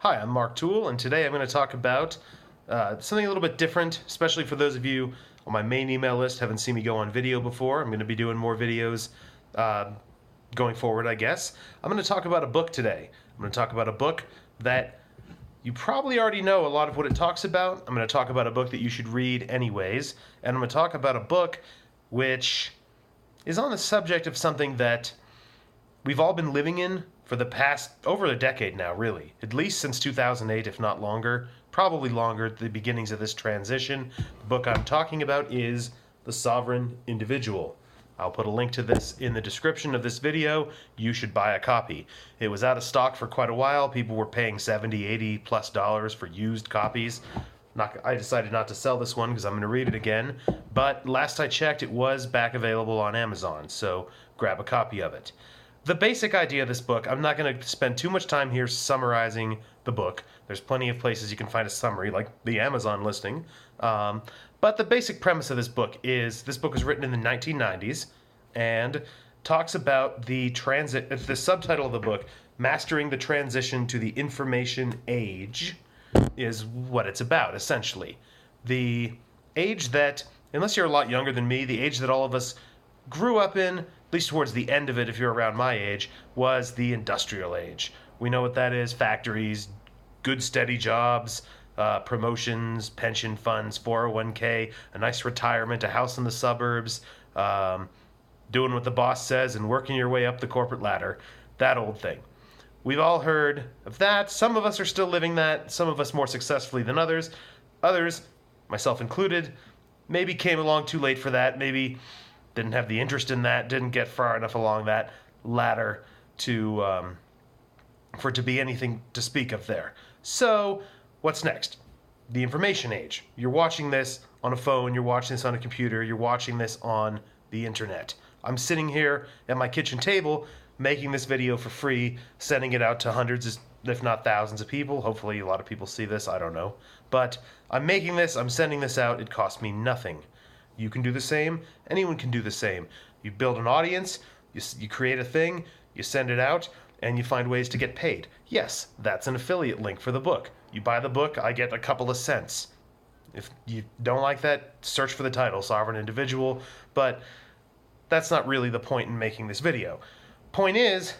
Hi, I'm Mark Toole, and today I'm going to talk about something a little bit different, especially for those of you on my main email list haven't seen me go on video before. I'm going to be doing more videos uh, going forward, I guess. I'm going to talk about a book today. I'm going to talk about a book that you probably already know a lot of what it talks about. I'm going to talk about a book that you should read anyways, and I'm going to talk about a book which is on the subject of something that we've all been living in for the past over a decade now, really. At least since 2008, if not longer. Probably longer at the beginnings of this transition. The book I'm talking about is The Sovereign Individual. I'll put a link to this in the description of this video. You should buy a copy. It was out of stock for quite a while. People were paying $70, $80+ for used copies. I decided not to sell this one because I'm going to read it again. But last I checked, it was back available on Amazon, so grab a copy of it. The basic idea of this book, I'm not going to spend too much time here summarizing the book. There's plenty of places you can find a summary, like the Amazon listing. But the basic premise of this book was written in the 1990s and talks about the subtitle of the book, Mastering the Transition to the Information Age, is what it's about, essentially. The age that, unless you're a lot younger than me, the age that all of us grew up in, at least towards the end of it, if you're around my age, was the industrial age. We know what that is: factories, good steady jobs, promotions, pension funds, 401k, a nice retirement, a house in the suburbs, doing what the boss says and working your way up the corporate ladder, that old thing. We've all heard of that. Some of us are still living that, some of us more successfully than others. Others, myself included, maybe came along too late for that, maybe didn't have the interest in that, didn't get far enough along that ladder for it to be anything to speak of there. So, what's next? The information age. You're watching this on a phone, you're watching this on a computer, you're watching this on the internet. I'm sitting here at my kitchen table making this video for free, sending it out to hundreds, if not thousands of people. Hopefully a lot of people see this, I don't know. But I'm making this, I'm sending this out, it costs me nothing. You can do the same. Anyone can do the same. You build an audience, you create a thing, you send it out, and you find ways to get paid. Yes, that's an affiliate link for the book. You buy the book, I get a couple of cents. If you don't like that, search for the title, Sovereign Individual, but that's not really the point in making this video. Point is,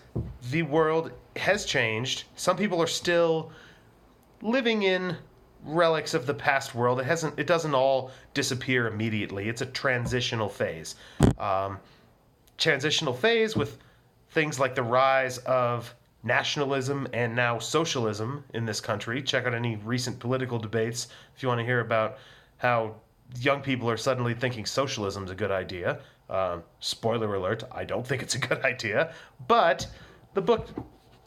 the world has changed. Some people are still living in relics of the past world. It doesn't all disappear immediately. It's a transitional phase. Transitional phase with things like the rise of nationalism and now socialism in this country. Check out any recent political debates if you want to hear about how young people are suddenly thinking socialism is a good idea. Spoiler alert, I don't think it's a good idea. But the book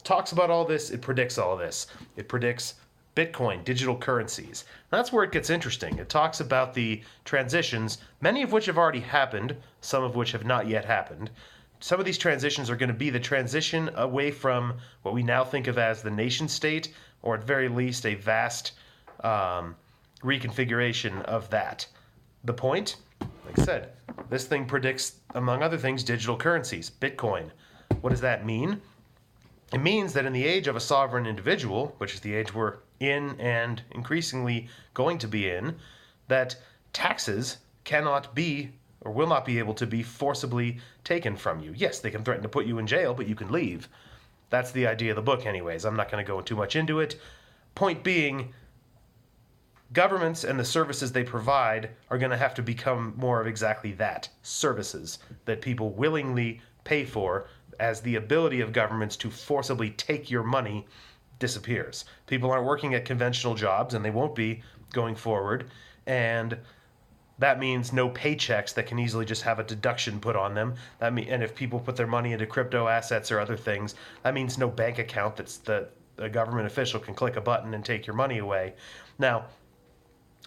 talks about all this. It predicts all this. It predicts Bitcoin, digital currencies. That's where it gets interesting. It talks about the transitions, many of which have already happened, some of which have not yet happened. Some of these transitions are going to be the transition away from what we now think of as the nation state, or at very least a vast reconfiguration of that. The point? Like I said, this thing predicts, among other things, digital currencies, Bitcoin. What does that mean? It means that in the age of a sovereign individual, which is the age we're in and increasingly going to be in, that taxes cannot be or will not be able to be forcibly taken from you. Yes, they can threaten to put you in jail, but you can leave. That's the idea of the book anyways. I'm not going to go too much into it. Point being, governments and the services they provide are going to have to become more of exactly that, services that people willingly pay for, as the ability of governments to forcibly take your money disappears. People aren't working at conventional jobs, and they won't be going forward, and that means no paychecks that can easily just have a deduction put on them. And if people put their money into crypto assets or other things, that means no bank account that a government official can click a button and take your money away. Now,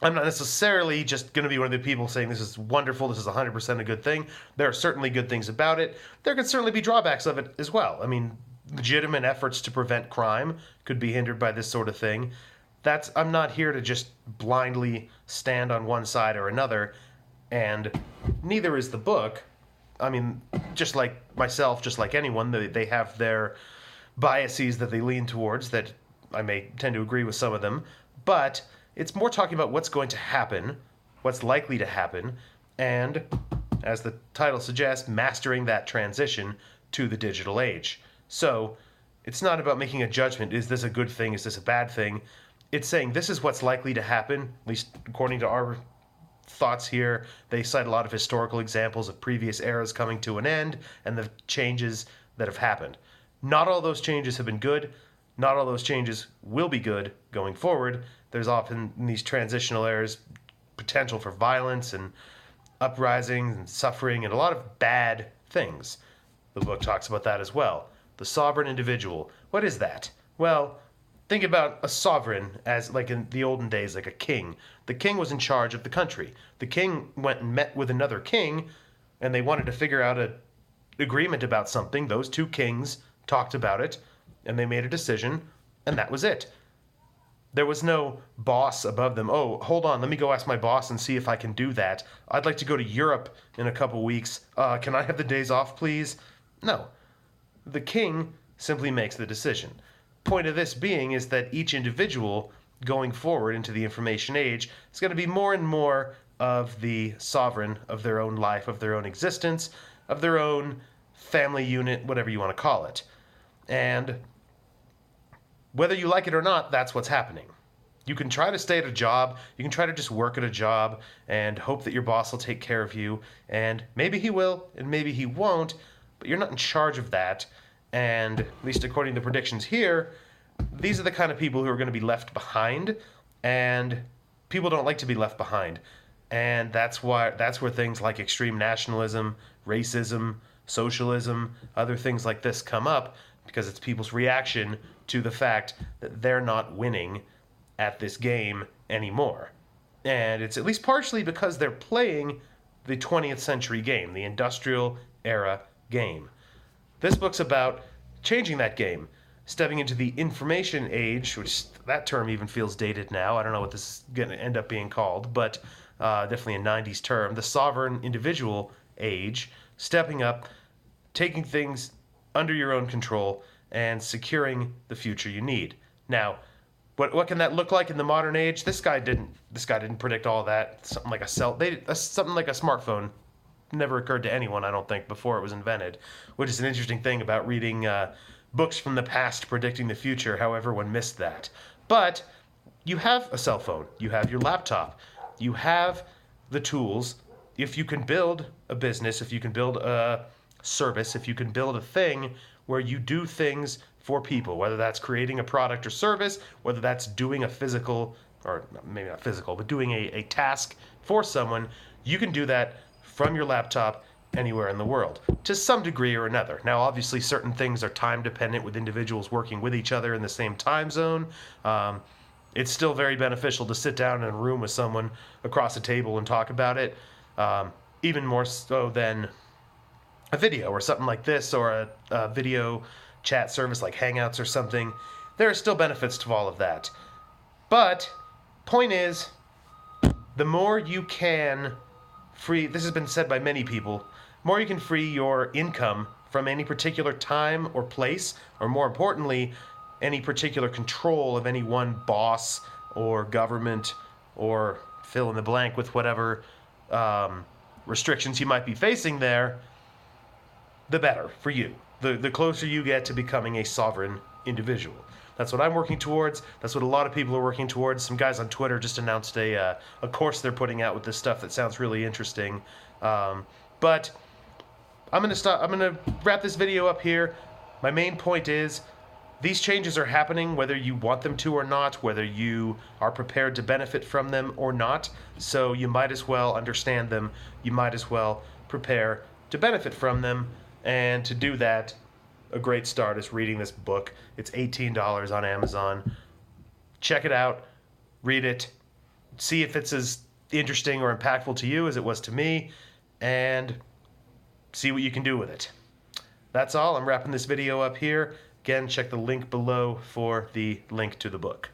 I'm not necessarily just going to be one of the people saying this is wonderful, this is 100% a good thing. There are certainly good things about it. There could certainly be drawbacks of it as well. I mean, legitimate efforts to prevent crime could be hindered by this sort of thing. I'm not here to just blindly stand on one side or another, and neither is the book. I mean, just like myself, just like anyone, they have their biases that they lean towards that I may tend to agree with some of them, but it's more talking about what's going to happen, what's likely to happen, and, as the title suggests, mastering that transition to the digital age. So, it's not about making a judgment, is this a good thing, is this a bad thing? It's saying this is what's likely to happen, at least according to our thoughts here. They cite a lot of historical examples of previous eras coming to an end and the changes that have happened. Not all those changes have been good. Not all those changes will be good going forward. There's often in these transitional eras potential for violence and uprisings and suffering and a lot of bad things. The book talks about that as well. The sovereign individual. What is that? Well, think about a sovereign as, like in the olden days, like a king. The king was in charge of the country. The king went and met with another king, and they wanted to figure out an agreement about something. Those two kings talked about it, and they made a decision, and that was it. There was no boss above them. Oh, hold on, let me go ask my boss and see if I can do that. I'd like to go to Europe in a couple weeks. Can I have the days off, please? No. The king simply makes the decision. Point of this being is that each individual going forward into the information age is going to be more and more of the sovereign of their own life, of their own existence, of their own family unit, whatever you want to call it. And whether you like it or not, that's what's happening. You can try to stay at a job, you can try to just work at a job and hope that your boss will take care of you, and maybe he will, and maybe he won't, but you're not in charge of that. And at least according to the predictions here, these are the kind of people who are going to be left behind, and people don't like to be left behind. And that's where things like extreme nationalism, racism, socialism, other things like this come up, because it's people's reaction to the fact that they're not winning at this game anymore. And it's at least partially because they're playing the 20th century game, the industrial era game. This book's about changing that game, stepping into the information age, which that term even feels dated now. I don't know what this is going to end up being called, but definitely a 90s term. The sovereign individual age, stepping up, taking things under your own control, and securing the future you need. Now, what can that look like in the modern age? This guy didn't predict all that. Something like something like a smartphone never occurred to anyone, I don't think, before it was invented, which is an interesting thing about reading books from the past predicting the future, how everyone missed that. But you have a cell phone, you have your laptop, you have the tools. If you can build a business, if you can build a service, if you can build a thing where you do things for people, whether that's creating a product or service, whether that's doing a physical, or maybe not physical, but doing a task for someone, you can do that from your laptop anywhere in the world, to some degree or another. Now, obviously, certain things are time dependent with individuals working with each other in the same time zone. It's still very beneficial to sit down in a room with someone across a table and talk about it, even more so than a video or something like this, or a video chat service like Hangouts or something. There are still benefits to all of that. But, point is, the more you can free, this has been said by many people, more you can free your income from any particular time or place, or more importantly, any particular control of any one boss or government, or fill in the blank with whatever restrictions you might be facing there, the better for you. The closer you get to becoming a sovereign individual. That's what I'm working towards. That's what a lot of people are working towards. Some guys on Twitter just announced a course they're putting out with this stuff that sounds really interesting. But I'm gonna wrap this video up here. My main point is, these changes are happening whether you want them to or not, whether you are prepared to benefit from them or not. So you might as well understand them. You might as well prepare to benefit from them. And to do that, a great start is reading this book. It's $18 on Amazon. Check it out, read it, see if it's as interesting or impactful to you as it was to me, and see what you can do with it. That's all. I'm wrapping this video up here. Again, check the link below for the link to the book.